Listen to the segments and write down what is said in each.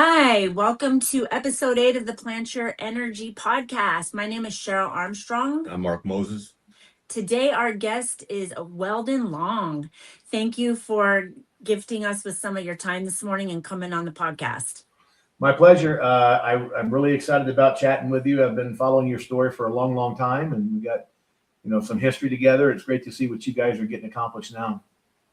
Hi, welcome to episode 8 of the Plant Your Energy podcast. My name is Cheryl Armstrong. I'm Mark Moses. Today, our guest is Weldon Long. Thank you for gifting us with some of your time this morning and coming on the podcast. My pleasure. I'm really excited about chatting with you. I've been following your story for a long, long time, and we got, some history together. It's great to see what you guys are getting accomplished now.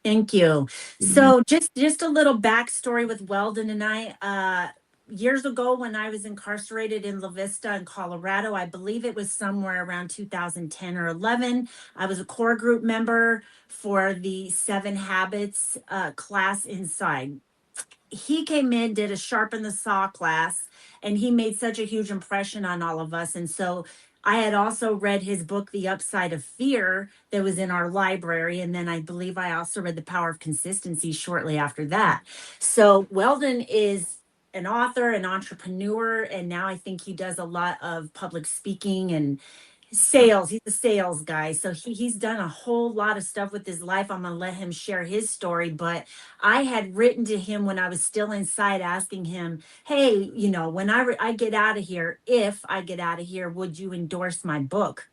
Thank you. So just a little backstory with Weldon and I. Years ago, when I was incarcerated in La Vista in Colorado, I believe it was somewhere around 2010 or 11. I was a core group member for the 7 Habits class inside. He came in, did a sharpen the saw class, and he made such a huge impression on all of us. And so I had also read his book, The Upside of Fear, that was in our library. And then I believe I also read The Power of Consistency shortly after that. So Weldon is an author, an entrepreneur, and now I think he does a lot of public speaking and sales. He's a sales guy. So he's done a whole lot of stuff with his life. I'm going to let him share his story. But I had written to him when I was still inside asking him, hey, when I get out of here, if I get out of here, would you endorse my book?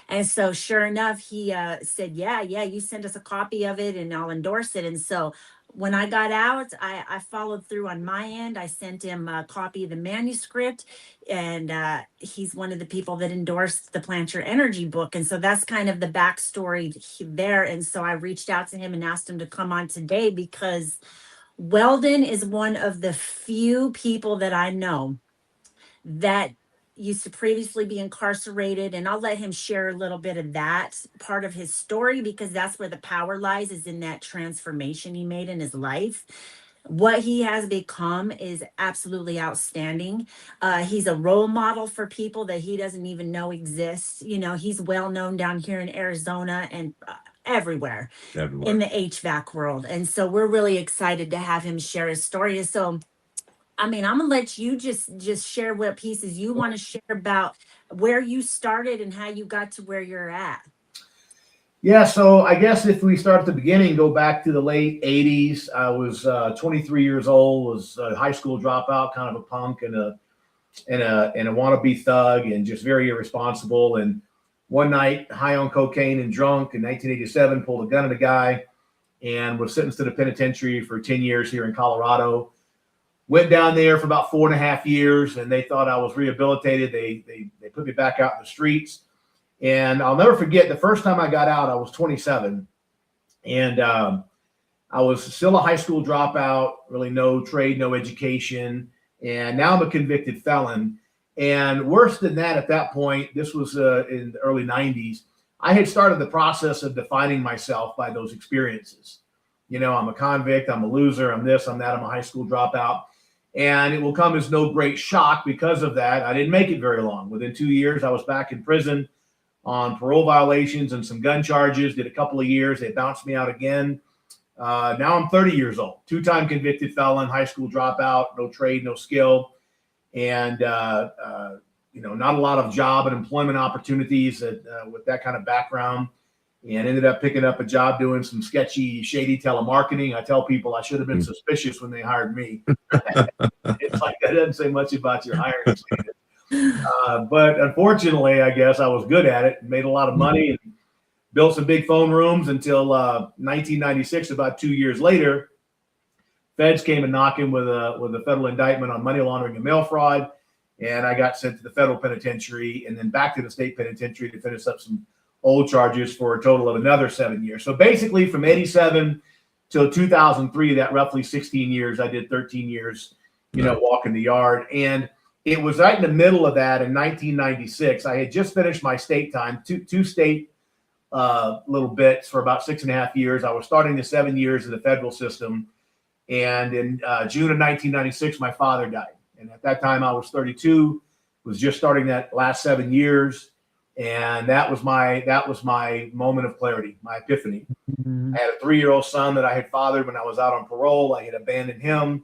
And so sure enough, he said, yeah, you send us a copy of it and I'll endorse it. And so when I got out, I followed through on my end. I sent him a copy of the manuscript, and he's one of the people that endorsed the Plant Your Energy book. And so that's kind of the backstory there. And so I reached out to him and asked him to come on today because Weldon is one of the few people that I know that used to previously be incarcerated, and I'll let him share a little bit of that part of his story because that's where the power lies, is in that transformation he made in his life. What he has become is absolutely outstanding. He's a role model for people that he doesn't even know exist. He's well known down here in Arizona and everywhere in the HVAC world. And so we're really excited to have him share his story. So I'm gonna let you just share what pieces you want to share about where you started and how you got to where you're at. Yeah, so I guess if we start at the beginning, go back to the late 80s. I was 23 years old, was a high school dropout, kind of a punk and a wannabe thug, and just very irresponsible. And one night, high on cocaine and drunk in 1987, pulled a gun at a guy and was sentenced to the penitentiary for 10 years here in Colorado. Went down there for about 4.5 years, and they thought I was rehabilitated. They put me back out in the streets. And I'll never forget the first time I got out, I was 27. And I was still a high school dropout, really no trade, no education. And now I'm a convicted felon. And worse than that, at that point, this was in the early 90s, I had started the process of defining myself by those experiences. I'm a convict, I'm a loser, I'm this, I'm that, I'm a high school dropout. And it will come as no great shock because of that. I didn't make it very long. Within 2 years, I was back in prison on parole violations and some gun charges. Did a couple of years. They bounced me out again. Now I'm 30 years old, 2-time convicted felon, high school dropout, no trade, no skill. And, not a lot of job and employment opportunities with that kind of background. And ended up picking up a job doing some sketchy, shady telemarketing. I tell people I should have been suspicious when they hired me. It's like that doesn't say much about your hiring standards. But unfortunately, I guess I was good at it and made a lot of money and built some big phone rooms until 1996, about 2 years later. Feds came and knocking with a federal indictment on money laundering and mail fraud. And I got sent to the federal penitentiary and then back to the state penitentiary to finish up some old charges for a total of another 7 years. So basically from 87 till 2003, that roughly 16 years, I did 13 years, walking the yard. And it was right in the middle of that in 1996. I had just finished my state time, two state little bits for about 6.5 years. I was starting the 7 years in the federal system. And in June of 1996, my father died. And at that time I was 32, was just starting that last 7 years. And that was my moment of clarity, my epiphany. Mm-hmm. I had a 3-year-old son that I had fathered when I was out on parole. I had abandoned him.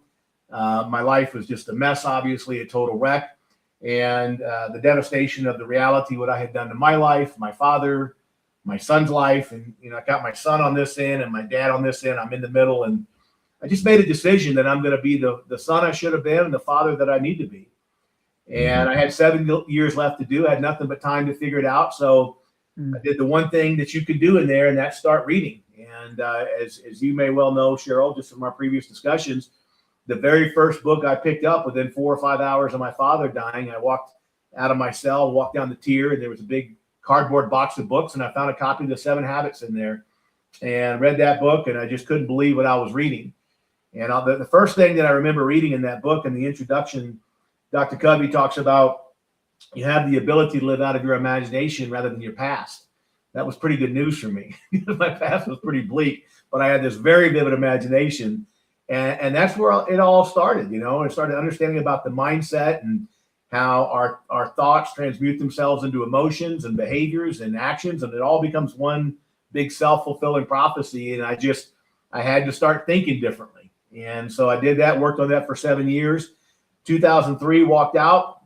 My life was just a mess, obviously, a total wreck. And the devastation of the reality, what I had done to my life, my father, my son's life. And, I got my son on this end and my dad on this end. I'm in the middle. And I just made a decision that I'm going to be the son I should have been and the father that I need to be. And I had 7 years left to do. I had nothing but time to figure it out. So I did the one thing that you could do in there, and that's start reading. And as you may well know, Cheryl, just from our previous discussions, the very first book I picked up within 4 or 5 hours of my father dying, I walked out of my cell, walked down the tier, and there was a big cardboard box of books, and I found a copy of the 7 Habits in there and read that book, and I just couldn't believe what I was reading. And the first thing that I remember reading in that book, in the introduction, Dr. Covey talks about you have the ability to live out of your imagination rather than your past. That was pretty good news for me. My past was pretty bleak, but I had this very vivid imagination. And that's where it all started, you know. I started understanding about the mindset and how our thoughts transmute themselves into emotions and behaviors and actions, and it all becomes one big self-fulfilling prophecy. And I had to start thinking differently. And so I did that, worked on that for 7 years. 2003, walked out,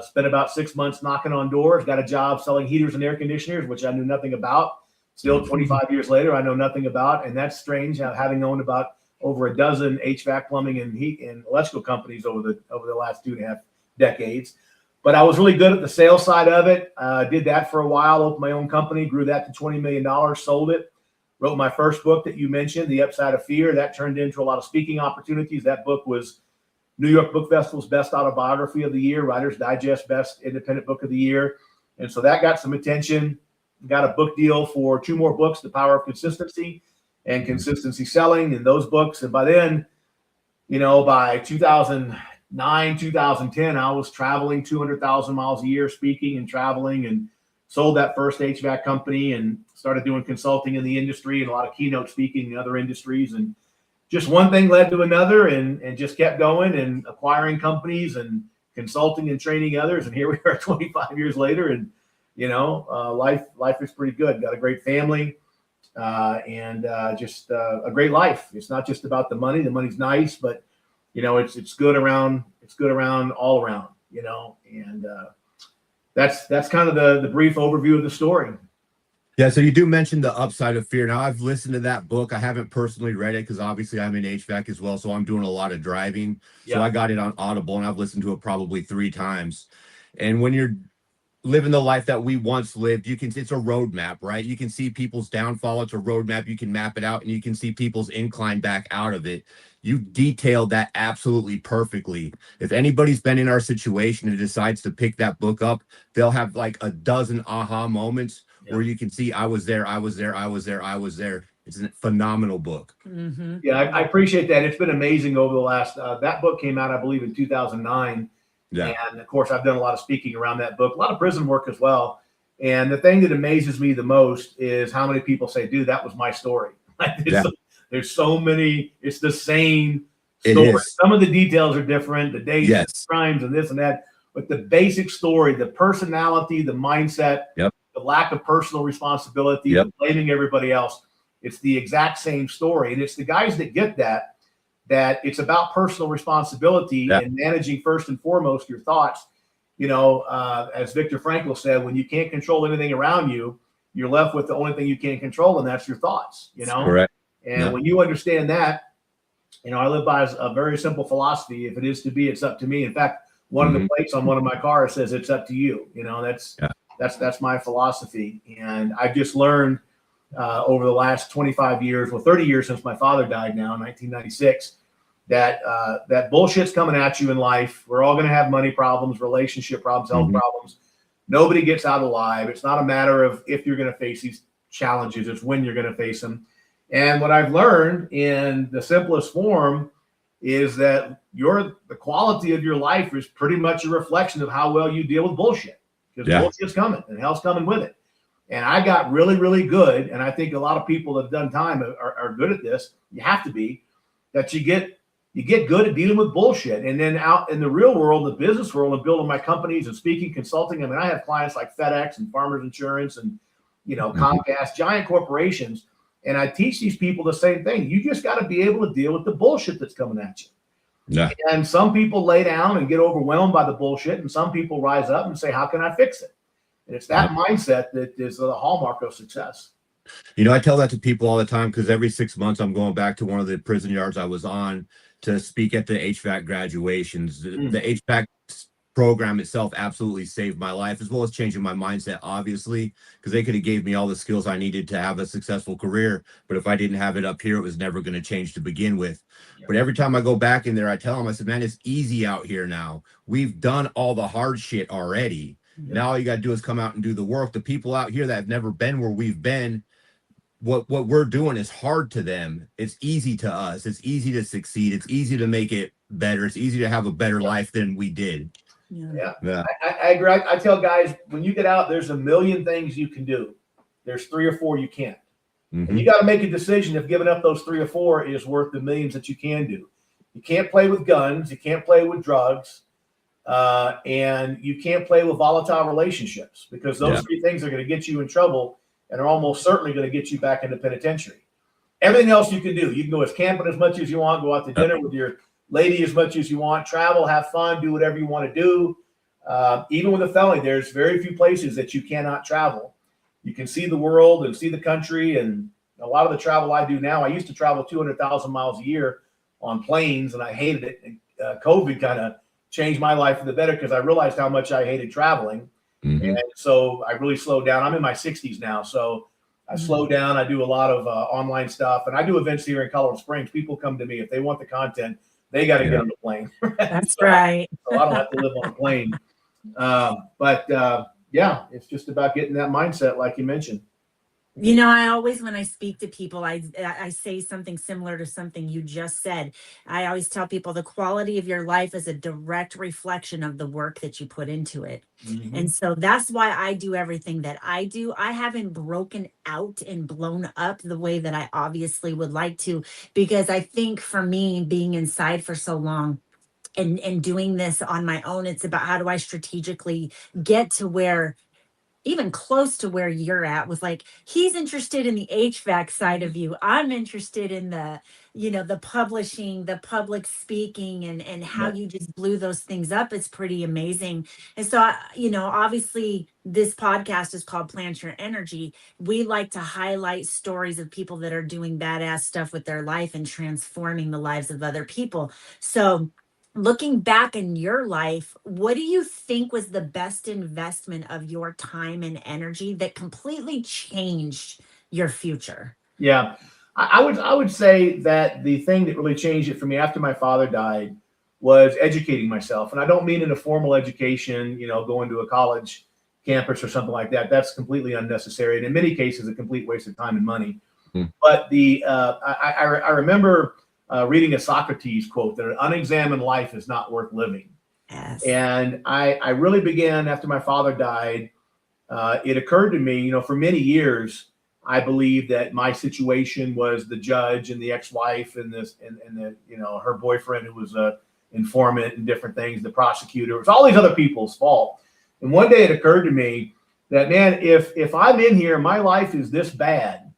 spent about 6 months knocking on doors, got a job selling heaters and air conditioners, which I knew nothing about. Still 25 years later, I know nothing about. And that's strange, having known about over a dozen HVAC, plumbing, and heat and electrical companies over the last 2.5 decades. But I was really good at the sales side of it. Did that for a while, opened my own company, grew that to $20 million, sold it. Wrote my first book that you mentioned, The Upside of Fear. That turned into a lot of speaking opportunities. That book was New York Book Festival's Best Autobiography of the Year, Writer's Digest Best Independent Book of the Year. And so that got some attention. Got a book deal for 2 more books, The Power of Consistency and Consistency Selling, and those books. And by then, you know, by 2009, 2010, I was traveling 200,000 miles a year, speaking and traveling, and sold that first HVAC company and started doing consulting in the industry and a lot of keynote speaking in other industries. And just one thing led to another, and just kept going and acquiring companies and consulting and training others. And here we are 25 years later, and, you know, life is pretty good. Got a great family, and just a great life. It's not just about the money. The money's nice, but, you know, it's good around all around, you know. And that's kind of the brief overview of the story. Yeah, so you do mention The Upside of Fear. Now, I've listened to that book. I haven't personally read it because obviously I'm in HVAC as well, so I'm doing a lot of driving. So I got it on Audible, and I've listened to it probably 3 times. And when you're living the life that we once lived, it's a roadmap, right? You can see people's downfall. It's a roadmap. You can map it out, and you can see people's incline back out of it. You detailed that absolutely perfectly. If anybody's been in our situation and decides to pick that book up, they'll have like a dozen aha moments where you can see, I was there. It's a phenomenal book. Mm-hmm. Yeah, I appreciate that. It's been amazing over the last, that book came out, I believe, in 2009. Yeah. And of course, I've done a lot of speaking around that book, a lot of prison work as well. And the thing that amazes me the most is how many people say, dude, that was my story. There's so many, it's the same story. Some of the details are different, the dates, the crimes, and this and that. But the basic story, the personality, the mindset, the lack of personal responsibility, the blaming everybody else, it's the exact same story. And it's the guys that get that it's about personal responsibility and managing first and foremost your thoughts. You know, as Viktor Frankl said, when you can't control anything around you, you're left with the only thing you can't control, and that's your thoughts, you know? Correct. And when you understand that, you know, I live by a very simple philosophy. If it is to be, it's up to me. In fact, one of the plates on one of my cars says it's up to you. You know, that's my philosophy. And I've just learned over the last 25 years, 30 years since my father died now in 1996, that bullshit's coming at you in life. We're all going to have money problems, relationship problems, health problems. Nobody gets out alive. It's not a matter of if you're going to face these challenges, it's when you're going to face them. And what I've learned in the simplest form is that the quality of your life is pretty much a reflection of how well you deal with bullshit. Because bullshit's coming and hell's coming with it. And I got really, really good. And I think a lot of people that have done time are good at this. You have to be, that you get good at dealing with bullshit. And then out in the real world, the business world, and building my companies and speaking, consulting. I mean, I have clients like FedEx and Farmers Insurance and, you know, Comcast, giant corporations. And I teach these people the same thing. You just got to be able to deal with the bullshit that's coming at you. Yeah. And some people lay down and get overwhelmed by the bullshit, and some people rise up and say, how can I fix it? And it's that mindset that is the hallmark of success. I tell that to people all the time because every 6 months I'm going back to one of the prison yards I was on to speak at the HVAC graduations. The HVAC program itself absolutely saved my life, as well as changing my mindset, obviously, because they could have gave me all the skills I needed to have a successful career. But if I didn't have it up here, it was never going to change to begin with. But every time I go back in there, I tell them, I said, man, it's easy out here now. We've done all the hard shit already. Now all you got to do is come out and do the work. The people out here that have never been where we've been, what we're doing is hard to them. It's easy to us. It's easy to succeed. It's easy to make it better. It's easy to have a better life than we did. Yeah. I agree. I tell guys, when you get out, there's a million things you can do. There's 3 or 4 you can't. And you got to make a decision if giving up those 3 or 4 is worth the millions that you can do. You can't play with guns. You can't play with drugs. And you can't play with volatile relationships, because those 3 things are going to get you in trouble and are almost certainly going to get you back into penitentiary. Everything else you can do. You can go camping as much as you want, go out to dinner with your lady as much as you want, travel, have fun, do whatever you want to do. Even with a felony, there's very few places that you cannot travel. You can see the world and see the country. And a lot of the travel I do now, I used to travel 200,000 miles a year on planes, and I hated it. And, COVID kind of changed my life for the better, because I realized how much I hated traveling. And so I really slowed down. I'm in my 60s now, so I slowed down. I do a lot of online stuff, and I do events here in Colorado Springs. People come to me if they want the content. They got to get on the plane. That's right. So I don't have to live on a plane. Yeah, it's just about getting that mindset, like you mentioned. I always, when I speak to people, I say something similar to something you just said. I always tell people the quality of your life is a direct reflection of the work that you put into it. And so that's why I do everything that I do. I haven't broken out and blown up the way that I obviously would like to, because I think for me, being inside for so long, and doing this on my own, it's about how do I strategically get to where, even close to where you're at, with like, he's interested in the HVAC side of you. I'm interested in the, the publishing, the public speaking, and how you just blew those things up. It's pretty amazing. And so, obviously this podcast is called Plant Your Energy. We like to highlight stories of people that are doing badass stuff with their life and transforming the lives of other people. So, looking back in your life, what do you think was the best investment of your time and energy that completely changed your future? Yeah, I would say that the thing that really changed it for me after my father died was educating myself. And I don't mean in a formal education, going to a college campus or something like that. That's completely unnecessary, and in many cases, a complete waste of time and money. But I remember reading a Socrates quote that an unexamined life is not worth living. Yes. And I really began after my father died. It occurred to me, for many years, I believed that my situation was the judge and the ex-wife and her boyfriend, who was a informant and different things, the prosecutor. It was all these other people's fault. And one day it occurred to me that, man, if I'm in here, my life is this bad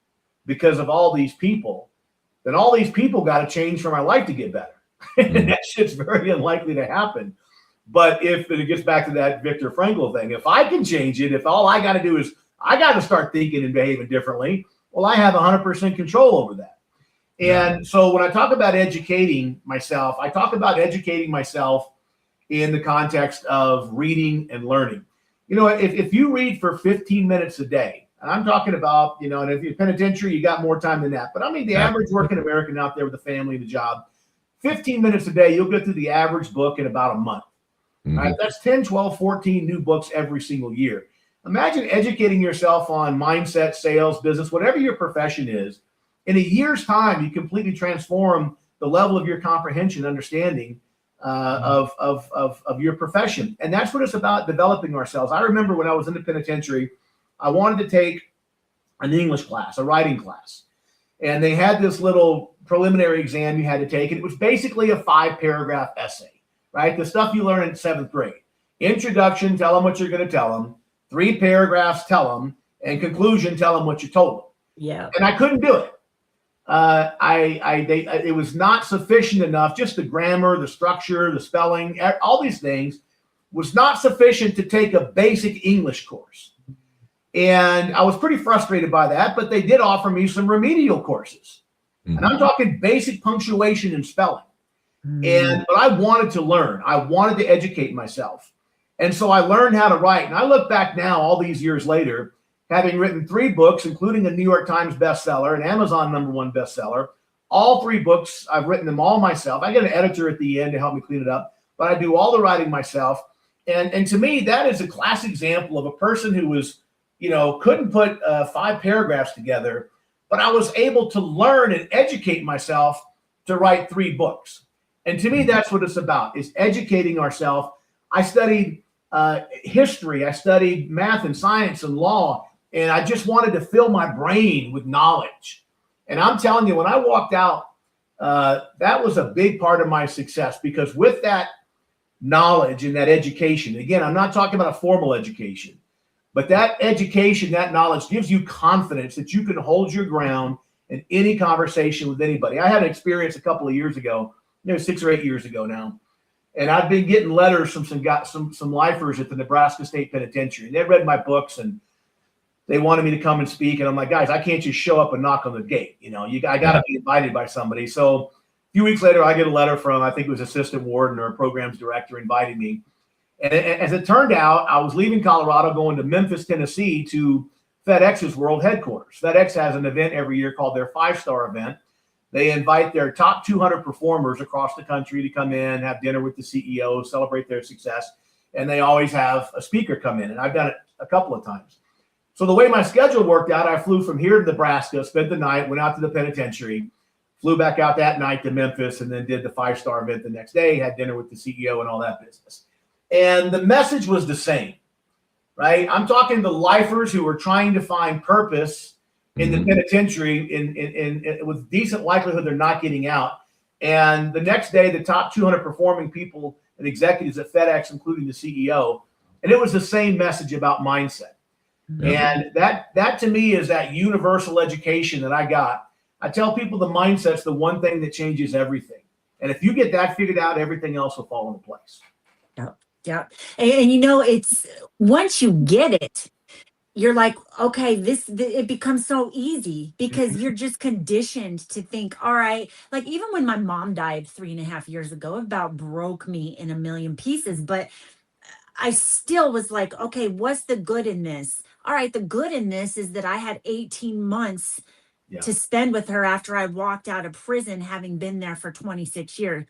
because of all these people, then all these people got to change for my life to get better. And that shit's very unlikely to happen. But if it gets back to that Viktor Frankl thing, if I can change it, if all I got to do is I got to start thinking and behaving differently, well, I have 100% control over that. And so when I talk about educating myself, I talk about educating myself in the context of reading and learning. If you read for 15 minutes a day, and I'm talking about, and if you're penitentiary, you got more time than that. But I mean, the average working American out there with a family and a job, 15 minutes a day, you'll get through the average book in about a month. Right? That's 10, 12, 14 new books every single year. Imagine educating yourself on mindset, sales, business, whatever your profession is. In a year's time, you completely transform the level of your comprehension, understanding of your profession. And that's what it's about, developing ourselves. I remember when I was in the penitentiary, I wanted to take an English class, a writing class. And they had this little preliminary exam you had to take. And it was basically a 5-paragraph essay, right? The stuff you learn in 7th grade. Introduction, tell them what you're going to tell them. 3 paragraphs, tell them. And conclusion, tell them what you told them. Yeah. And I couldn't do it. It was not sufficient enough. Just the grammar, the structure, the spelling, all these things was not sufficient to take a basic English course. And I was pretty frustrated by that, but they did offer me some remedial courses. And I'm talking basic punctuation and spelling. But I wanted to learn. I wanted to educate myself. And so I learned how to write. And I look back now, all these years later, having written 3 books, including a New York Times bestseller, an Amazon #1 bestseller. All 3 books, I've written them all myself. I get an editor at the end to help me clean it up, but I do all the writing myself. And to me, that is a classic example of a person who was, couldn't put 5 paragraphs together, but I was able to learn and educate myself to write 3 books. And to me, that's what it's about, is educating ourselves. I studied history. I studied math and science and law, and I just wanted to fill my brain with knowledge. And I'm telling you, when I walked out, that was a big part of my success, because with that knowledge and that education, again, I'm not talking about a formal education, but that education, that knowledge gives you confidence that you can hold your ground in any conversation with anybody. I had an experience a couple of years ago, 6 or 8 years ago now, and I've been getting letters from some lifers at the Nebraska State Penitentiary. And they read my books and they wanted me to come and speak. And I'm like, guys, I can't just show up and knock on the gate. I got to be invited by somebody. So a few weeks later, I get a letter from, I think it was assistant warden or a programs director, inviting me. And as it turned out, I was leaving Colorado, going to Memphis, Tennessee, to FedEx's world headquarters. FedEx has an event every year called their 5-star event. They invite their top 200 performers across the country to come in, have dinner with the CEO, celebrate their success. And they always have a speaker come in. And I've done it a couple of times. So the way my schedule worked out, I flew from here to Nebraska, spent the night, went out to the penitentiary, flew back out that night to Memphis, and then did the 5-star event the next day, had dinner with the CEO and all that business. And the message was the same, right? I'm talking to lifers who were trying to find purpose in the penitentiary in with decent likelihood they're not getting out. And the next day, the top 200 performing people and executives at FedEx, including the CEO, and it was the same message about mindset. And that to me is that universal education that I got. I tell people the mindset's the one thing that changes everything. And if you get that figured out, everything else will fall into place. Yeah. And it's once you get it, you're like, okay, it becomes so easy, because you're just conditioned to think, all right, like even when my mom died 3.5 years ago, it about broke me in a million pieces, but I still was like, okay, what's the good in this? All right, the good in this is that I had 18 months to spend with her after I walked out of prison, having been there for 26 years.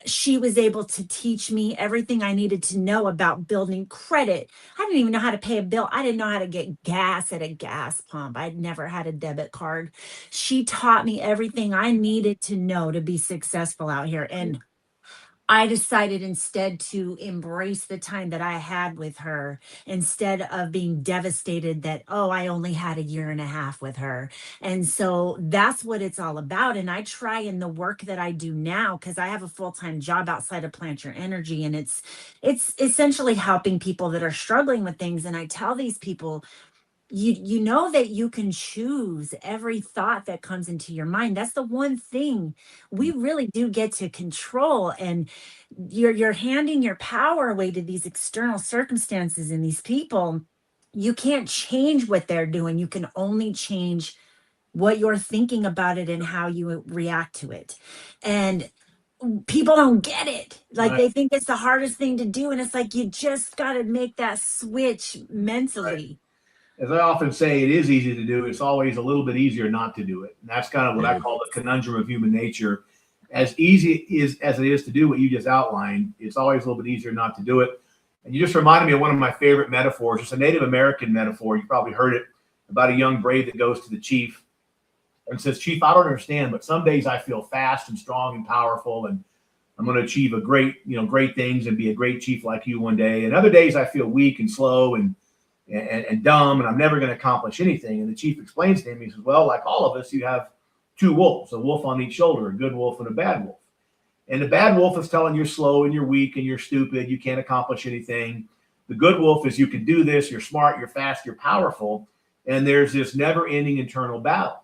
She was able to teach me everything I needed to know about building credit. I didn't even know how to pay a bill. I didn't know how to get gas at a gas pump. I'd never had a debit card. She taught me everything I needed to know to be successful out here. And I decided instead to embrace the time that I had with her, instead of being devastated that, oh, I only had 1.5 years with her. And so that's what it's all about. And I try in the work that I do now, because I have a full-time job outside of Plant Your Energy, and it's essentially helping people that are struggling with things. And I tell these people, you know that you can choose every thought that comes into your mind. That's the one thing we really do get to control. And you're handing your power away to these external circumstances and these people. You can't change what they're doing. You can only change what you're thinking about it and how you react to it. And people don't get it. Like they think it's the hardest thing to do. And it's like, you just got to make that switch mentally. As I often say, it is easy to do. It's always a little bit easier not to do it. And that's kind of what I call the conundrum of human nature. As easy as it is to do what you just outlined, it's always a little bit easier not to do it. And you just reminded me of one of my favorite metaphors. It's a Native American metaphor. You probably heard it, about a young brave that goes to the chief and says, "Chief, I don't understand, but some days I feel fast and strong and powerful, and I'm going to achieve great things and be a great chief like you one day. And other days I feel weak and slow and dumb, and I'm never going to accomplish anything." And the chief explains to him, he says, "Well, like all of us, you have 2 wolves, a wolf on each shoulder, a good wolf and a bad wolf. And the bad wolf is telling you're slow and you're weak and you're stupid, you can't accomplish anything. The good wolf is you can do this, you're smart, you're fast, you're powerful." And there's this never-ending internal battle.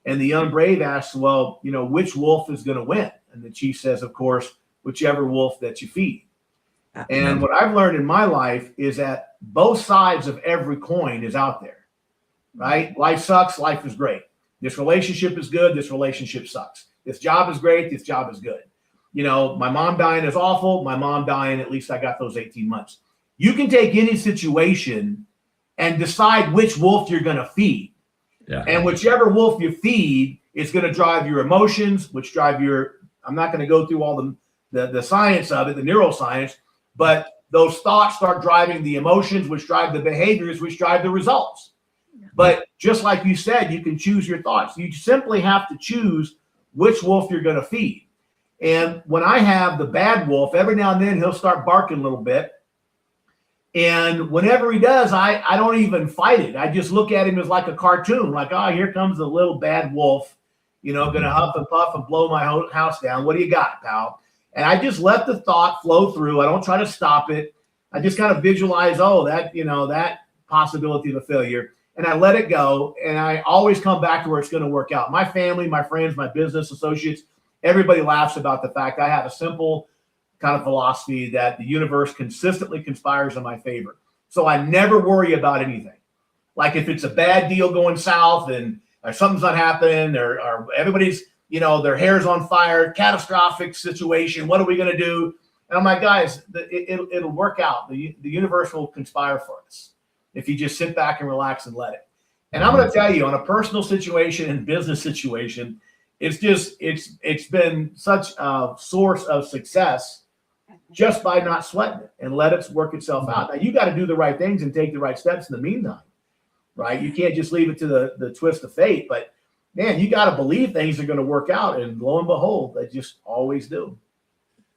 And the young brave asks, "Well, which wolf is going to win?" And the chief says, "Of course, whichever wolf that you feed." And what I've learned in my life is that both sides of every coin is out there, right? Life sucks. Life is great. This relationship is good. This relationship sucks. This job is great. This job is good. You know, my mom dying is awful. My mom dying, at least I got those 18 months. You can take any situation and decide which wolf you're going to feed. Yeah. And whichever wolf you feed is going to drive your emotions, which drive your, I'm not going to go through all the science of it, the neuroscience, but those thoughts start driving the emotions, which drive the behaviors, which drive the results. But just like you said, you can choose your thoughts. You simply have to choose which wolf you're going to feed. And when I have the bad wolf, every now and then he'll start barking a little bit. And whenever he does, I don't even fight it. I just look at him as like a cartoon, like, oh, here comes the little bad wolf, you know, going to huff and puff and blow my house down. What do you got, pal? And I just let the thought flow through. I don't try to stop it. I just kind of visualize, oh, that, you know, that possibility of a failure. And I let it go. And I always come back to where it's going to work out. My family, my friends, my business associates, everybody laughs about the fact I have a simple kind of philosophy that the universe consistently conspires in my favor. So I never worry about anything. Like if it's a bad deal going south and or something's not happening or everybody's, you know, their hair's on fire, catastrophic situation. What are we going to do? And I'm like, guys, it'll work out. The universe will conspire for us if you just sit back and relax and let it. And I'm going to tell you, on a personal situation and business situation, it's been such a source of success just by not sweating it and let it work itself out. Now you got to do the right things and take the right steps in the meantime, right? You can't just leave it to the twist of fate, but man, you got to believe things are going to work out, and lo and behold, they just always do.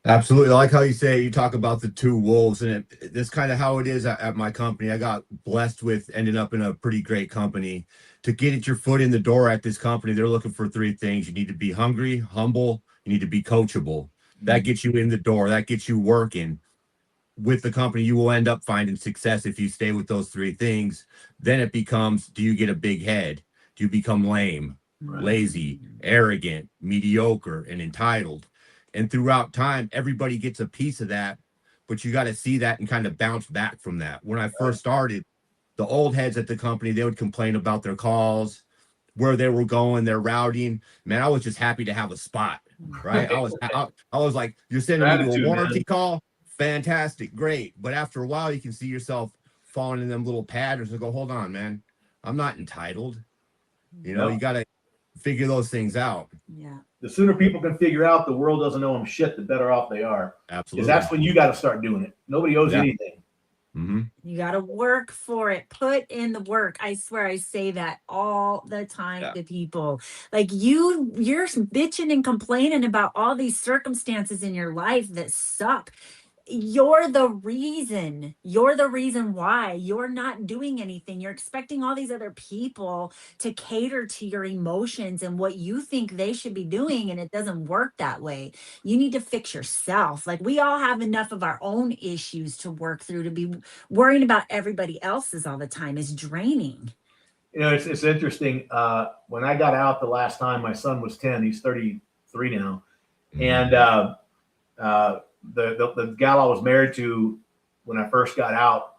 Absolutely. I like how you say, you talk about the two wolves, and that's kind of how it is at my company. I got blessed with ending up in a pretty great company. To get your foot in the door at this company, they're looking for three things. You need to be hungry, humble, you need to be coachable. That gets you in the door. That gets you working. With the company, you will end up finding success if you stay with those three things. Then it becomes, do you get a big head? Do you become lame, lazy, arrogant, mediocre, and entitled? And throughout time, everybody gets a piece of that, but you got to see that and kind of bounce back from that. When I first started, the old heads at the company, they would complain about their calls, where they were going, their routing. Man, I was just happy to have a spot, right? I was like, you're sending me to a warranty call? Fantastic, great. But after a while, you can see yourself falling in them little patterns and go, hold on, man, I'm not entitled. You know, you got to figure those things out. Yeah. The sooner people can figure out the world doesn't owe them shit, the better off they are. Absolutely. Because that's when you got to start doing it. Nobody owes you anything. Mm-hmm. You got to work for it. Put in the work. I swear I say that all the time to people. Like you're bitching and complaining about all these circumstances in your life that suck. You're the reason why you're not doing anything. You're expecting all these other people to cater to your emotions and what you think they should be doing. And it doesn't work that way. You need to fix yourself. Like we all have enough of our own issues to work through. To be worrying about everybody else's all the time is draining. You know, it's interesting. When I got out the last time, my son was 10, he's 33 now. And, the gal I was married to when I first got out,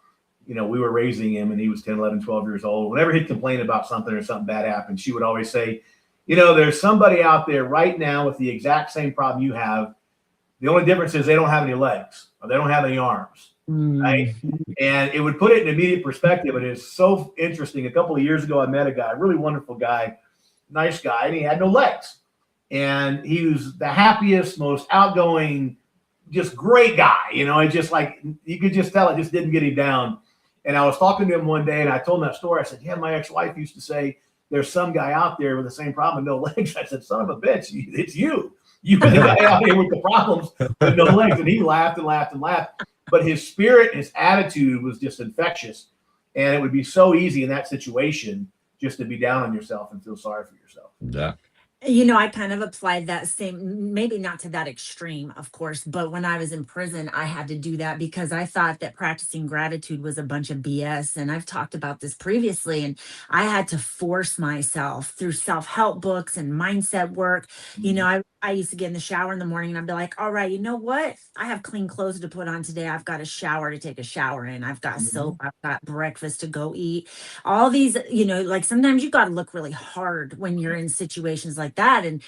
you know, we were raising him and he was 10, 11, 12 years old. Whenever he'd complain about something or something bad happened, she would always say, you know, there's somebody out there right now with the exact same problem you have. The only difference is they don't have any legs or they don't have any arms. Right. And it would put it in immediate perspective. And it's so interesting. A couple of years ago, I met a guy, a really wonderful guy, nice guy, and he had no legs. And he was the happiest, most outgoing, just great guy, you know. It's just like you could just tell it just didn't get him down. And I was talking to him one day and I told him that story. I said, yeah, my ex-wife used to say there's some guy out there with the same problem, no legs. I said, son of a bitch, it's you. You were the guy out here with the problems with no legs. And he laughed and laughed and laughed. But his spirit, his attitude was just infectious. And it would be so easy in that situation just to be down on yourself and feel sorry for yourself. Yeah. I kind of applied that same, maybe not to that extreme, of course, but when I was in prison, I had to do that because I thought that practicing gratitude was a bunch of BS. And I've talked about this previously, and I had to force myself through self-help books and mindset work. I used to get in the shower in the morning and I'd be like, all right, you know what? I have clean clothes to put on today. I've got a shower to take a shower in. I've got soap. I've got breakfast to go eat. All these, like sometimes you got to look really hard when you're in situations like that. And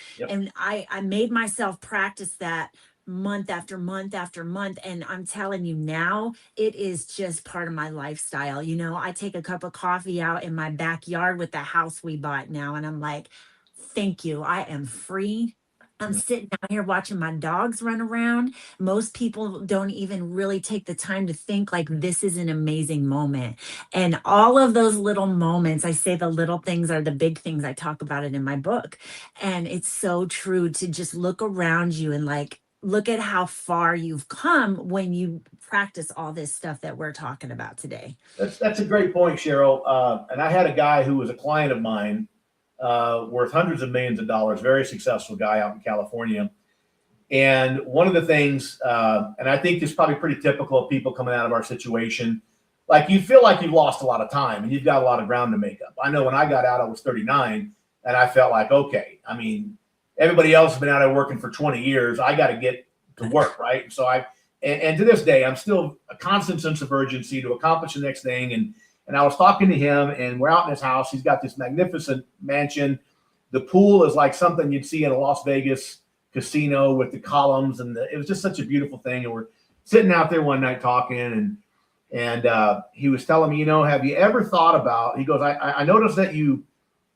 I made myself practice that month after month after month. And I'm telling you now, it is just part of my lifestyle. I take a cup of coffee out in my backyard with the house we bought now. And I'm like, thank you. I am free. I'm sitting out here watching my dogs run around. Most people don't even really take the time to think like this is an amazing moment. And all of those little moments, I say the little things are the big things. I talk about it in my book. And it's so true to just look around you and like, look at how far you've come when you practice all this stuff that we're talking about today. That's a great point, Cheryl. And I had a guy who was a client of mine, worth hundreds of millions of dollars, very successful guy out in California. And one of the things, and I think this is probably pretty typical of people coming out of our situation, like you feel like you've lost a lot of time and you've got a lot of ground to make up. I know when I got out, I was 39 and I felt like, okay, I mean, everybody else has been out there working for 20 years. I got to get to work, right? So and to this day, I'm still a constant sense of urgency to accomplish the next thing. And I was talking to him, and we're out in his house. He's got this magnificent mansion. The pool is like something you'd see in a Las Vegas casino with the columns, and it was just such a beautiful thing. And we're sitting out there one night talking, and he was telling me, have you ever thought about? He goes, I noticed that you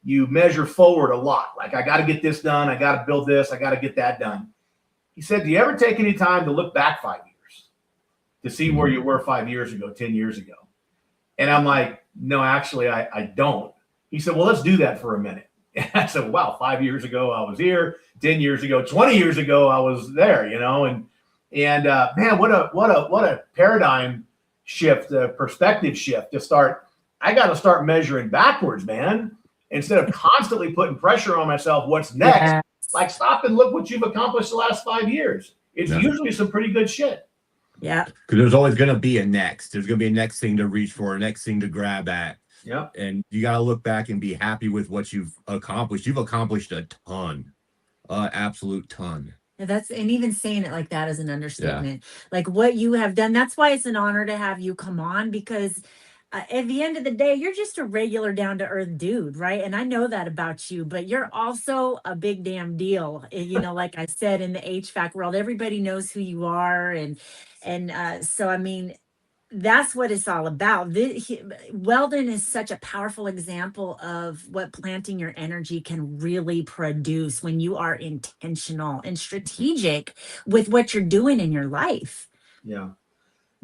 measure forward a lot. Like, I got to get this done. I got to build this. I got to get that done. He said, do you ever take any time to look back 5 years to see where you were 5 years ago, 10 years ago? And I'm like, no, actually, I don't. He said, well, let's do that for a minute. And I said, wow, 5 years ago, I was here. 10 years ago, 20 years ago, I was there, and man, what a paradigm shift, a perspective shift to start. I got to start measuring backwards, man, instead of constantly putting pressure on myself. What's next? Yeah. Like, stop and look what you've accomplished the last 5 years. It's usually some pretty good shit. Yeah. Because there's always going to be a next. There's going to be a next thing to reach for, a next thing to grab at. Yeah. And you got to look back and be happy with what you've accomplished. You've accomplished a ton, absolute ton. And even saying it like that is an understatement. Yeah. Like what you have done. That's why it's an honor to have you come on, because at the end of the day, you're just a regular down to earth dude, right? And I know that about you, but you're also a big damn deal. Like I said, in the HVAC world, everybody knows who you are. And so, I mean, that's what it's all about. Weldon is such a powerful example of what planting your energy can really produce when you are intentional and strategic with what you're doing in your life. Yeah.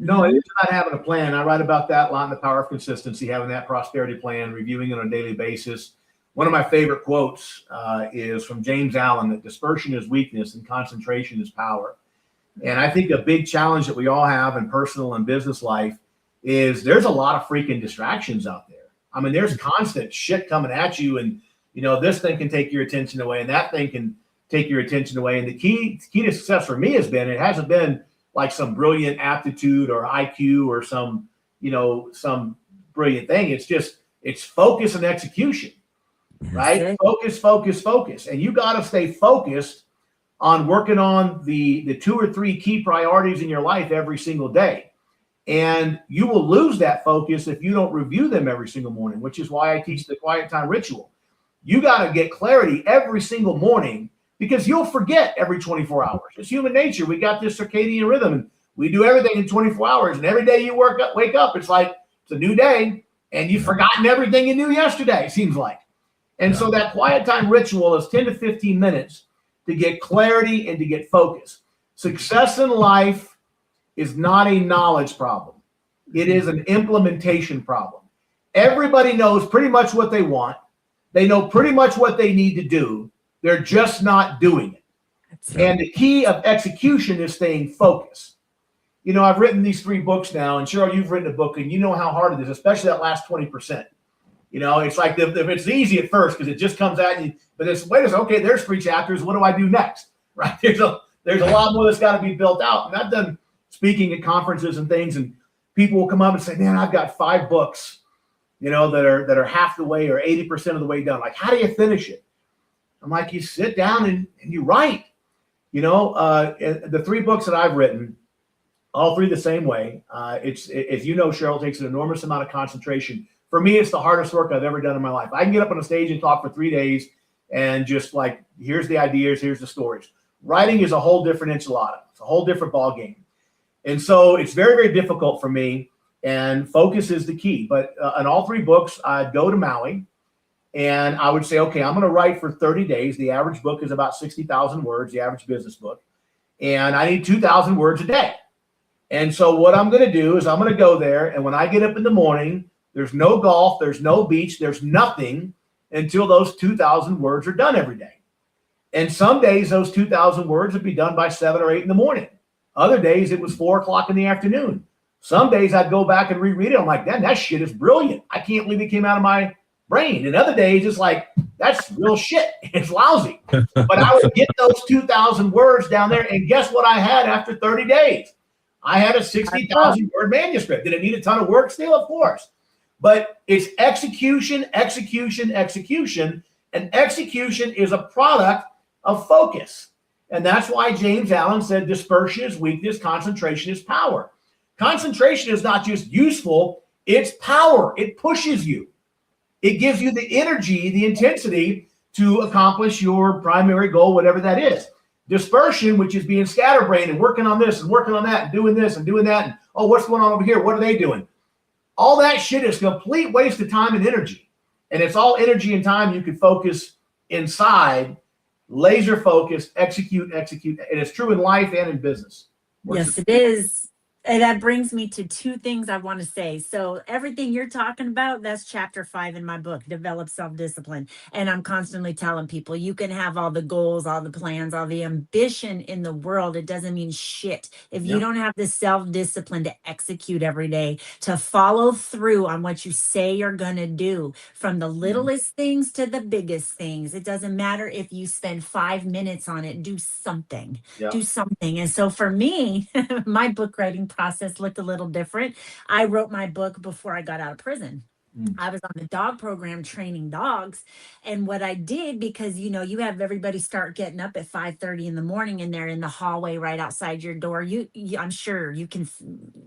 No, it's about having a plan. I write about that a lot in The Power of Consistency, having that prosperity plan, reviewing it on a daily basis. One of my favorite quotes is from James Allen, that dispersion is weakness and concentration is power. And I think a big challenge that we all have in personal and business life is there's a lot of freaking distractions out there. I mean, there's constant shit coming at you, and this thing can take your attention away and that thing can take your attention away. And the key to success for me has been, it hasn't been like some brilliant aptitude or IQ or some brilliant thing. It's focus and execution, right? Focus. And you got to stay focused on working on the 2 or 3 key priorities in your life every single day. And you will lose that focus if you don't review them every single morning, which is why I teach the quiet time ritual. You got to get clarity every single morning, because you'll forget every 24 hours. It's human nature. We got this circadian rhythm, and we do everything in 24 hours. And every day you wake up, it's like it's a new day, and you've forgotten everything you knew yesterday, it seems like. And so that quiet time ritual is 10 to 15 minutes to get clarity and to get focus. Success in life is not a knowledge problem. It is an implementation problem. Everybody knows pretty much what they want. They know pretty much what they need to do. They're just not doing it. And the key of execution is staying focused. I've written these 3 books now, and Cheryl, you've written a book, and you know how hard it is, especially that last 20%. It's like if it's easy at first because it just comes at you, but it's wait a second, okay, there's 3 chapters. What do I do next? Right? There's a lot more that's got to be built out. And I've done speaking at conferences and things, and people will come up and say, man, I've got 5 books, that are half the way or 80% of the way done. Like, how do you finish it? I'm like, you sit down and you write. The 3 books that I've written, all 3 the same way. It's as you know, Cheryl, it takes an enormous amount of concentration. For me, it's the hardest work I've ever done in my life. I can get up on a stage and talk for 3 days and just like, here's the ideas, here's the stories. Writing is a whole different enchilada. It's a whole different ball game. And so it's very, very difficult for me, and focus is the key. But in all 3 books, I'd go to Maui and I would say, okay, I'm going to write for 30 days. The average book is about 60,000 words, the average business book. And I need 2,000 words a day. And so what I'm going to do is I'm going to go there. And when I get up in the morning, there's no golf, there's no beach, there's nothing until those 2,000 words are done every day. And some days those 2,000 words would be done by 7 or 8 in the morning. Other days it was 4 o'clock in the afternoon. Some days I'd go back and reread it. I'm like, that shit is brilliant. I can't believe it came out of my brain. And other days it's like, that's real shit. It's lousy. But I would get those 2,000 words down there. And guess what I had after 30 days? I had a 60,000 word manuscript. Did it need a ton of work still? Of course. But it's execution, execution, execution. And execution is a product of focus. And that's why James Allen said dispersion is weakness, concentration is power. Concentration is not just useful, it's power. It pushes you. It gives you the energy, the intensity to accomplish your primary goal, whatever that is. Dispersion, which is being scatterbrained and working on this and working on that and doing this and doing that. And, oh, what's going on over here? What are they doing? All that shit is complete waste of time and energy. And it's all energy and time you can focus inside, laser focus, execute. And it's true in life and in business. Yes, it is. And that brings me to 2 things I want to say. So everything you're talking about, that's chapter 5 in my book, Develop Self-Discipline. And I'm constantly telling people, you can have all the goals, all the plans, all the ambition in the world. It doesn't mean shit if you don't have the self-discipline to execute every day, to follow through on what you say you're going to do, from the littlest things to the biggest things. It doesn't matter if you spend 5 minutes on it, do something. Do something. And so for me, my book writing process looked a little different. I wrote my book before I got out of prison. I was on the dog program training dogs. And what I did, because, you have everybody start getting up at 5:30 in the morning and they're in the hallway right outside your door. I'm sure you can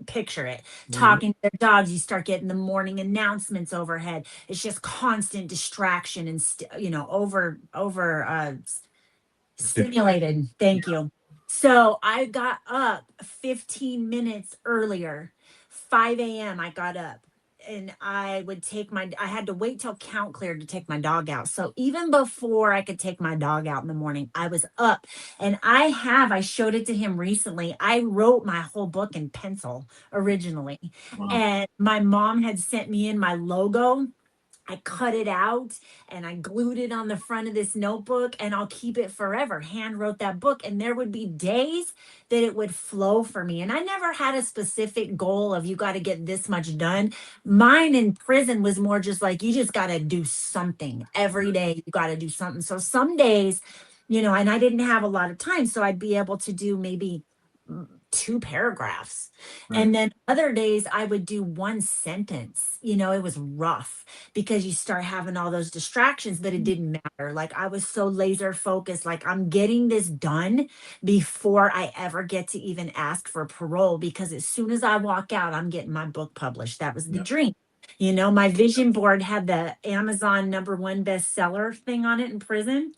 picture it. Talking to their dogs, you start getting the morning announcements overhead. It's just constant distraction and, stimulated. Thank you. So I got up 15 minutes earlier, 5 a.m. I got up, and I had to wait till count cleared to take my dog out. So even before I could take my dog out in the morning, I was up, and I showed it to him recently. I wrote my whole book in pencil originally. Wow. And my mom had sent me in my logo. I cut it out and I glued it on the front of this notebook, and I'll keep it forever. Hand wrote that book, and there would be days that it would flow for me. And I never had a specific goal of you got to get this much done. Mine in prison was more just like, you just got to do something every day. You got to do something. So some days, and I didn't have a lot of time, so I'd be able to do maybe 2 paragraphs. Right. And then other days I would do 1 sentence. It was rough because you start having all those distractions, but it didn't matter. Like, I was so laser focused, like, I'm getting this done before I ever get to even ask for parole, because as soon as I walk out, I'm getting my book published. That was the dream. My vision board had the Amazon #1 bestseller thing on it in prison.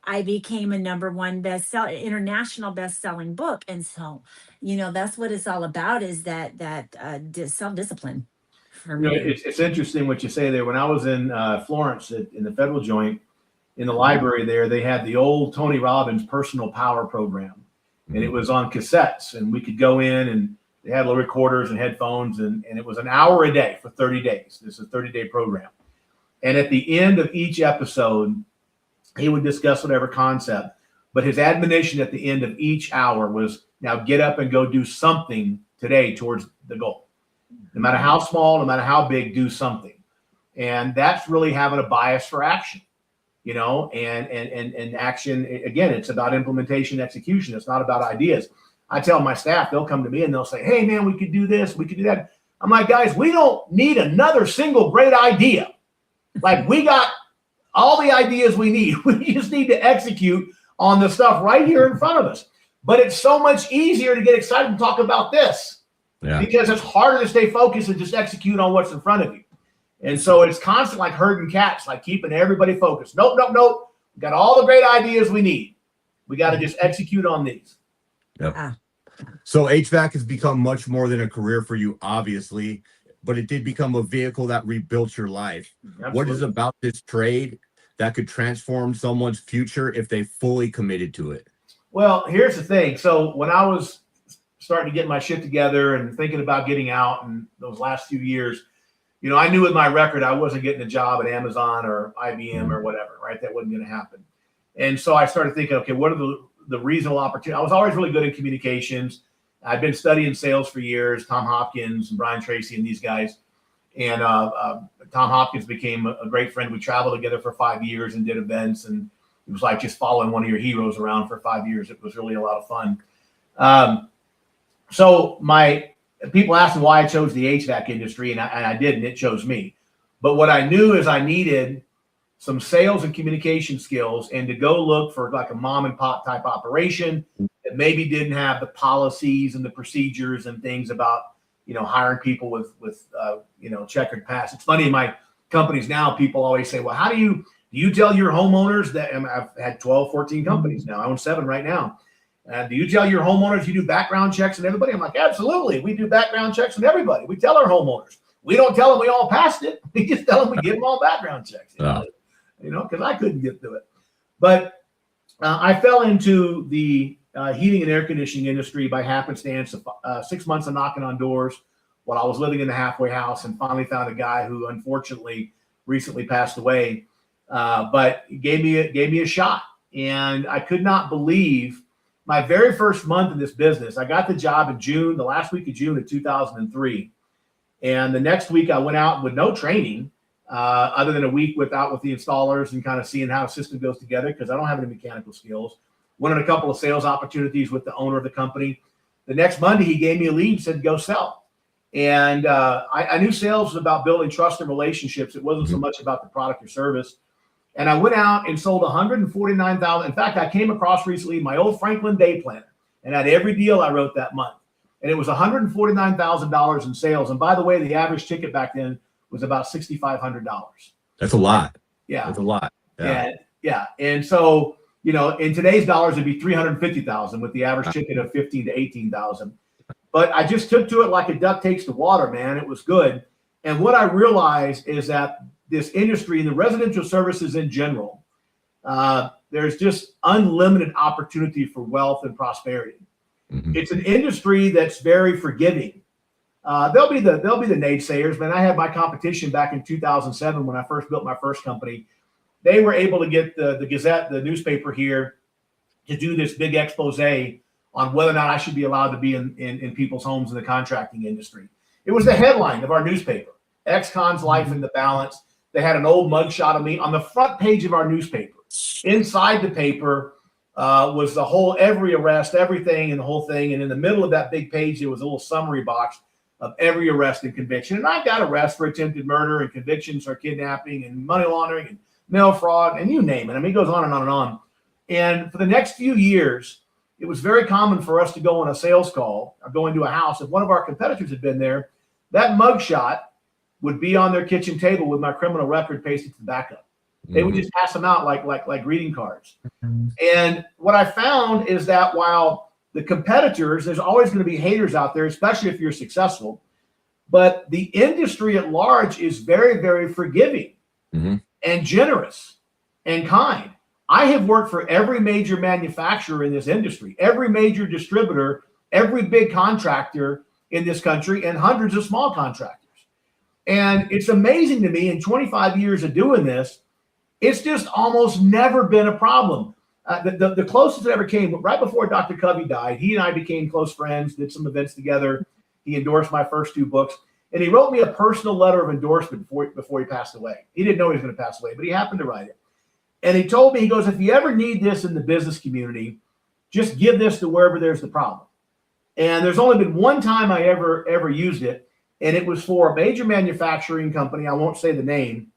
I became a #1 international best-selling book. And so, that's what it's all about, is that self-discipline for me. It's interesting what you say there. When I was in Florence in the federal joint, in the library there, they had the old Tony Robbins personal power program. And it was on cassettes, and we could go in, and they had little recorders and headphones, and it was an hour a day for 30 days. This is a 30-day program. And at the end of each episode, he would discuss whatever concept, but his admonition at the end of each hour was, now get up and go do something today towards the goal. No matter how small, no matter how big, do something. And that's really having a bias for action, and action. Again, it's about implementation, execution. It's not about ideas. I tell my staff, they'll come to me and they'll say, hey man, we could do this, we could do that. I'm like, guys, we don't need another single great idea. Like, we got all the ideas we need. We just need to execute on the stuff right here in front of us. But it's so much easier to get excited and talk about this, because it's harder to stay focused and just execute on what's in front of you. And so it's constant, like herding cats, like keeping everybody focused. Nope. We got all the great ideas we need. We got to just execute on these. Yep. So HVAC has become much more than a career for you, obviously, but it did become a vehicle that rebuilt your life. Absolutely. What is about this trade that could transform someone's future if they fully committed to it? Well, here's the thing. So when I was starting to get my shit together and thinking about getting out in those last few years, I knew with my record, I wasn't getting a job at Amazon or IBM or whatever, right? That wasn't going to happen. And so I started thinking, okay, what are the reasonable opportunities? I was always really good in communications. I'd been studying sales for years, Tom Hopkins and Brian Tracy and these guys. And Tom Hopkins became a great friend. We traveled together for 5 years and did events. And it was like just following one of your heroes around for 5 years. It was really a lot of fun. So people asked me why I chose the HVAC industry, and I didn't. It chose me. But what I knew is I needed some sales and communication skills, and to go look for like a mom and pop type operation that maybe didn't have the policies and the procedures and things about, hiring people with checkered past. It's funny, in my companies now, people always say, well, how do you tell your homeowners that, I've had 12, 14 companies now. I own 7 right now. Do you tell your homeowners you do background checks on everybody? I'm like, absolutely. We do background checks on everybody. We tell our homeowners. We don't tell them we all passed it. We just tell them we give them all background checks. Because I couldn't get through it. But I fell into the heating and air conditioning industry by happenstance. 6 months of knocking on doors while I was living in the halfway house, and finally found a guy who unfortunately recently passed away, but gave me a shot. And I could not believe my very first month in this business. I got the job in June, the last week of June of 2003. And the next week I went out with no training, other than a week with the installers and kind of seeing how a system goes together, because I don't have any mechanical skills. Went on a couple of sales opportunities with the owner of the company. The next Monday, he gave me a lead, said, go sell. And I knew sales was about building trust and relationships. It wasn't so much about the product or service. And I went out and sold $149,000. In fact, I came across recently my old Franklin Day Planner and had every deal I wrote that month. And it was $149,000 in sales. And by the way, the average ticket back then was about $6,500. That's a lot. Yeah. That's a lot. Yeah. And so, in today's dollars, it'd be $350,000 with the average ticket of $15,000 to $18,000. But I just took to it like a duck takes to water, man. It was good. And what I realized is that this industry and the residential services in general, there's just unlimited opportunity for wealth and prosperity. Mm-hmm. It's an industry that's very forgiving. There'll be the naysayers, man. I had my competition back in 2007 when I first built my first company. They were able to get the Gazette, the newspaper here, to do this big expose on whether or not I should be allowed to be in people's homes in the contracting industry. It was the headline of our newspaper, Ex-Con's Life in the Balance. They had an old mugshot of me on the front page of our newspaper. Inside the paper was the whole, every arrest, everything, and the whole thing. And in the middle of that big page, there was a little summary box of every arrest and conviction. And I got arrests for attempted murder and convictions for kidnapping and money laundering and mail fraud, and you name it. I mean, it goes on and on and on. And for the next few years, it was very common for us to go on a sales call or go into a house. If one of our competitors had been there, that mugshot would be on their kitchen table with my criminal record pasted to the back of. They would just pass them out like greeting cards. And what I found is that while the competitors, there's always going to be haters out there, especially if you're successful, but the industry at large is very, very forgiving and generous and kind. I have worked for every major manufacturer in this industry, every major distributor, every big contractor in this country, and hundreds of small contractors. And it's amazing to me in 25 years of doing this, it's just almost never been a problem. The closest it ever came, right before Dr. Covey died, he and I became close friends, did some events together. He endorsed my first 2 books. And he wrote me a personal letter of endorsement before he passed away. He didn't know he was going to pass away, but he happened to write it. And he told me, he goes, if you ever need this in the business community, just give this to wherever there's the problem. And there's only been one time I ever used it, and it was for a major manufacturing company. I won't say the name,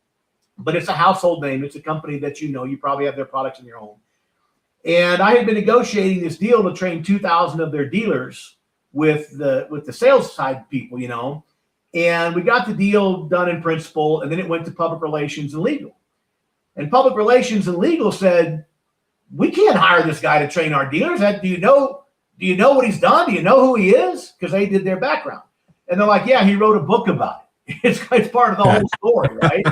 but it's a household name. It's a company that you probably have their products in your home. And I had been negotiating this deal to train 2,000 of their dealers with the sales side people, and we got the deal done in principle, and then it went to public relations and legal. And public relations and legal said, we can't hire this guy to train our dealers. Do you know what he's done? Do you know who he is? Because they did their background. And they're like, yeah, he wrote a book about it. It's part of the whole story, right?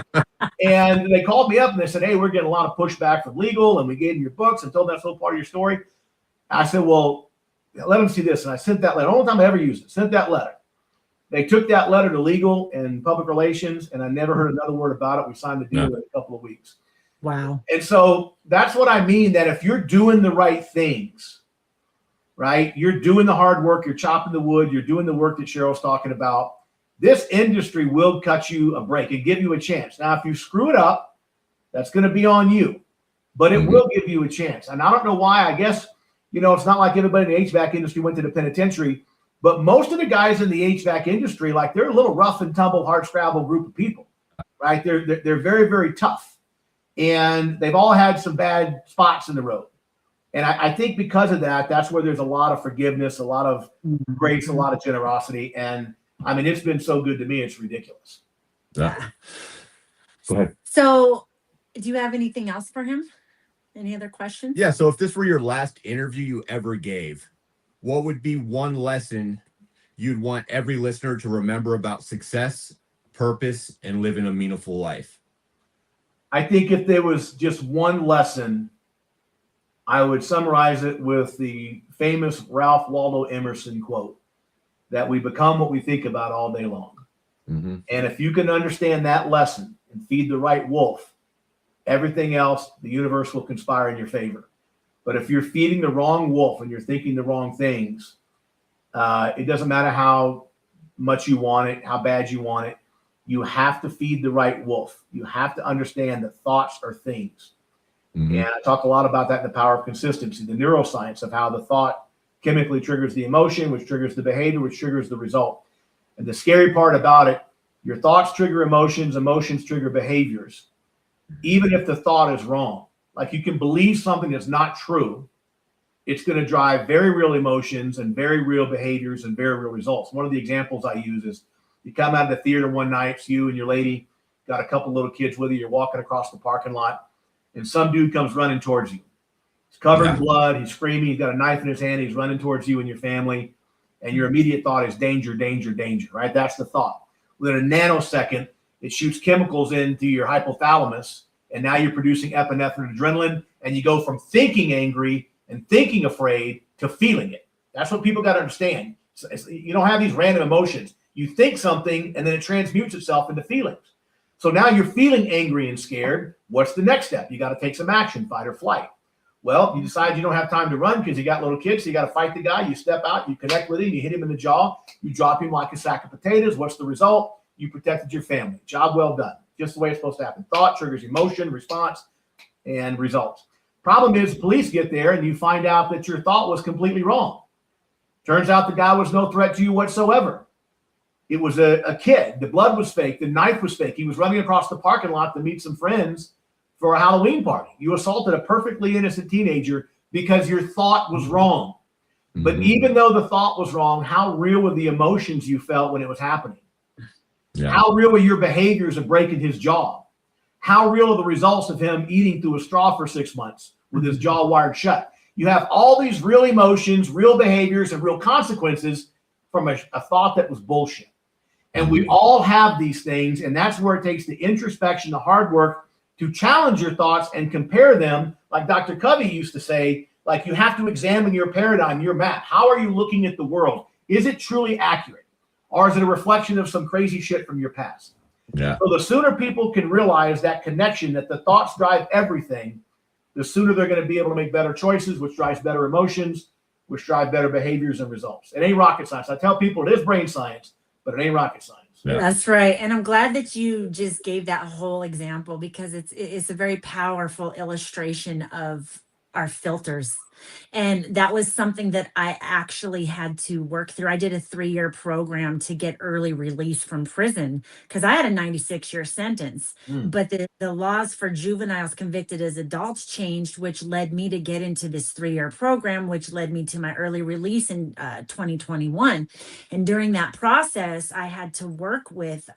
And they called me up and they said, hey, we're getting a lot of pushback from legal, and we gave them your books and told them that's whole part of your story. I said, well, let them see this. And I sent that letter. The only time I ever used it, sent that letter. They took that letter to legal and public relations, and I never heard another word about it. We signed the deal in a couple of weeks. Wow. And so that's what I mean, that if you're doing the right things, right, you're doing the hard work, you're chopping the wood, you're doing the work that Cheryl's talking about, this industry will cut you a break and give you a chance. Now, if you screw it up, that's going to be on you, but it will give you a chance. And I don't know why. I guess, it's not like everybody in the HVAC industry went to the penitentiary, but most of the guys in the HVAC industry, like, they're a little rough and tumble, hard scrabble group of people, right? They're very, very tough. And they've all had some bad spots in the road. And I think because of that, that's where there's a lot of forgiveness, a lot of grace, a lot of generosity. And I mean, it's been so good to me. It's ridiculous. Yeah. Go ahead. So do you have anything else for him? Any other questions? Yeah. So if this were your last interview you ever gave, what would be one lesson you'd want every listener to remember about success, purpose, and living a meaningful life? I think if there was just one lesson, I would summarize it with the famous Ralph Waldo Emerson quote, that we become what we think about all day long. Mm-hmm. And if you can understand that lesson and feed the right wolf, everything else, the universe will conspire in your favor. But if you're feeding the wrong wolf and you're thinking the wrong things, it doesn't matter how much you want it, how bad you want it. You have to feed the right wolf. You have to understand that thoughts are things. Mm-hmm. And I talk a lot about that in The Power of Consistency, the neuroscience of how the thought chemically triggers the emotion, which triggers the behavior, which triggers the result. And the scary part about it, your thoughts trigger emotions, emotions trigger behaviors, even if the thought is wrong. Like, you can believe something that's not true. It's going to drive very real emotions and very real behaviors and very real results. One of the examples I use is, you come out of the theater one night, it's you and your lady, got a couple little kids with you, you're walking across the parking lot, and some dude comes running towards you. He's covered in blood, he's screaming, he's got a knife in his hand, he's running towards you and your family, and your immediate thought is danger, danger, danger, right? That's the thought. Within a nanosecond, it shoots chemicals into your hypothalamus, and now you're producing epinephrine, adrenaline, and you go from thinking angry and thinking afraid to feeling it. That's what people got to understand. You don't have these random emotions. You think something, and then it transmutes itself into feelings. So now you're feeling angry and scared. What's the next step? You got to take some action, fight or flight. Well, you decide you don't have time to run because you got little kids, so you got to fight the guy. You step out, you connect with him, you hit him in the jaw, you drop him like a sack of potatoes. What's the result? You protected your family. Job well done. Just the way it's supposed to happen. Thought triggers emotion, response, and results. Problem is, police get there, and you find out that your thought was completely wrong. Turns out the guy was no threat to you whatsoever. It was a kid. The blood was fake. The knife was fake. He was running across the parking lot to meet some friends for a Halloween party. You assaulted a perfectly innocent teenager because your thought was wrong. Mm-hmm. But even though the thought was wrong, how real were the emotions you felt when it was happening? Yeah. How real were your behaviors of breaking his jaw? How real are the results of him eating through a straw for 6 months with his jaw wired shut? You have all these real emotions, real behaviors, and real consequences from a thought that was bullshit. And we all have these things, and that's where it takes the introspection, the hard work to challenge your thoughts and compare them. Like Dr. Covey used to say, like, you have to examine your paradigm, your map. How are you looking at the world? Is it truly accurate? Or is it a reflection of some crazy shit from your past? Yeah. So the sooner people can realize that connection, that the thoughts drive everything, the sooner they're going to be able to make better choices, which drives better emotions, which drive better behaviors and results. It ain't rocket science. I tell people it is brain science, but it ain't rocket science. Yeah. That's right. And I'm glad that you just gave that whole example because it's a very powerful illustration of our filters. And that was something that I actually had to work through. I did a 3-year program to get early release from prison because I had a 96-year sentence. Mm. But the laws for juveniles convicted as adults changed, which led me to get into this 3-year program, which led me to my early release in 2021. And during that process, I had to work with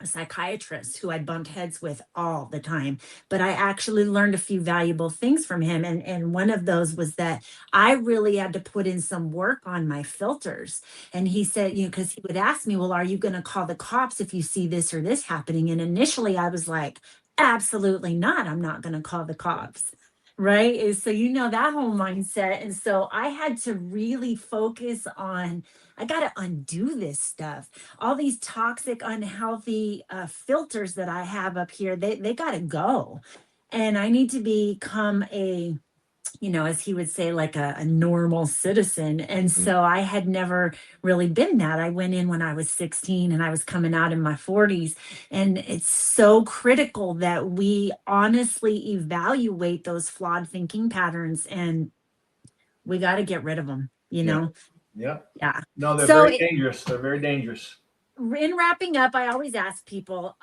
a psychiatrist who I bumped heads with all the time. But I actually learned a few valuable things from him. And one of those was that I really had to put in some work on my filters. And he said, because he would ask me, well, are you going to call the cops if you see this or this happening? And initially I was like, absolutely not. I'm not going to call the cops. Right. So, that whole mindset. And so I had to really focus on, I got to undo this stuff. All these toxic, unhealthy filters that I have up here, they got to go. And I need to become as he would say, like a normal citizen. And so I had never really been that. I went in when I was 16 and I was coming out in my 40s. And it's so critical that we honestly evaluate those flawed thinking patterns and we got to get rid of them, Yeah. Yeah. Yeah. No, they're So very dangerous. They're very dangerous. in wrapping up, I always ask people,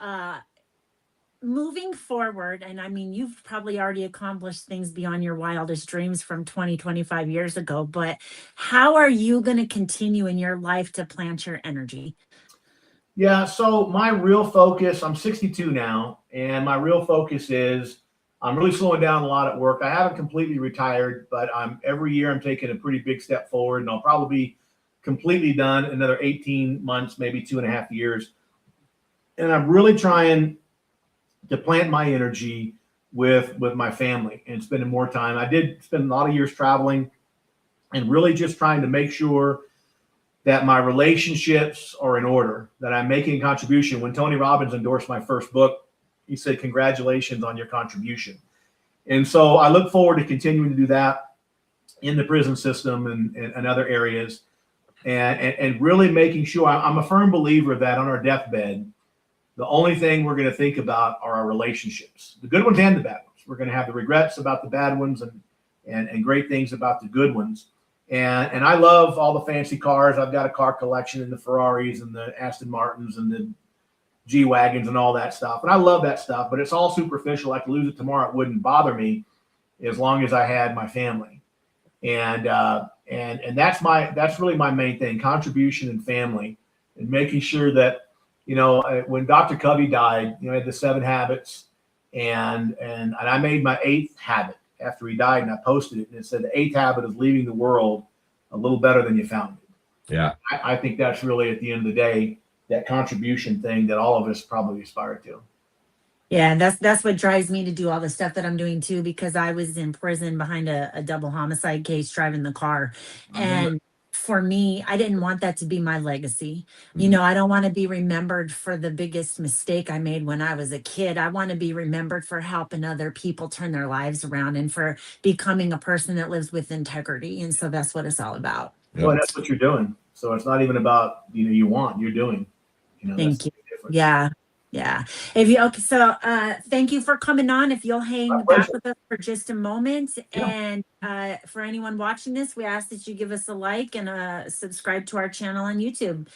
moving forward, and I mean, you've probably already accomplished things beyond your wildest dreams from 20, 25 years ago, but how are you going to continue in your life to plant your energy? Yeah. So my real focus, I'm 62 now, and my real focus is I'm really slowing down a lot at work. I haven't completely retired, but every year I'm taking a pretty big step forward, and I'll probably be completely done in another 18 months, maybe 2.5 years. And I'm really trying to plant my energy with my family and spending more time. I did spend a lot of years traveling and really just trying to make sure that my relationships are in order, that I'm making a contribution. When Tony Robbins endorsed my first book, he said, congratulations on your contribution. And so I look forward to continuing to do that in the prison system and other areas, and really making sure. I'm a firm believer that on our deathbed, the only thing we're going to think about are our relationships, the good ones and the bad ones. We're going to have the regrets about the bad ones and great things about the good ones. And I love all the fancy cars. I've got a car collection and the Ferraris and the Aston Martins and the G-Wagons and all that stuff. And I love that stuff, but it's all superficial. I could lose it tomorrow. It wouldn't bother me as long as I had my family. And that's really my main thing, contribution and family, and making sure that, when Dr. Covey died, I had the 7 habits, and I made my 8th habit after he died, and I posted it, and it said the 8th habit is leaving the world a little better than you found it. Yeah. I think that's really, at the end of the day, that contribution thing that all of us probably aspire to. Yeah, that's what drives me to do all the stuff that I'm doing too, because I was in prison behind a double homicide case driving the car. And for me, I didn't want that to be my legacy. I don't want to be remembered for the biggest mistake I made when I was a kid. I want to be remembered for helping other people turn their lives around and for becoming a person that lives with integrity. And so that's what it's all about. Well, that's what you're doing. So it's not even about, you're doing. Thank you. Yeah. Yeah. Thank you for coming on. If you'll hang back with us for just a moment. Yeah. And for anyone watching this, we ask that you give us a like and subscribe to our channel on YouTube.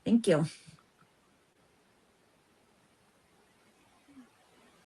Thank you.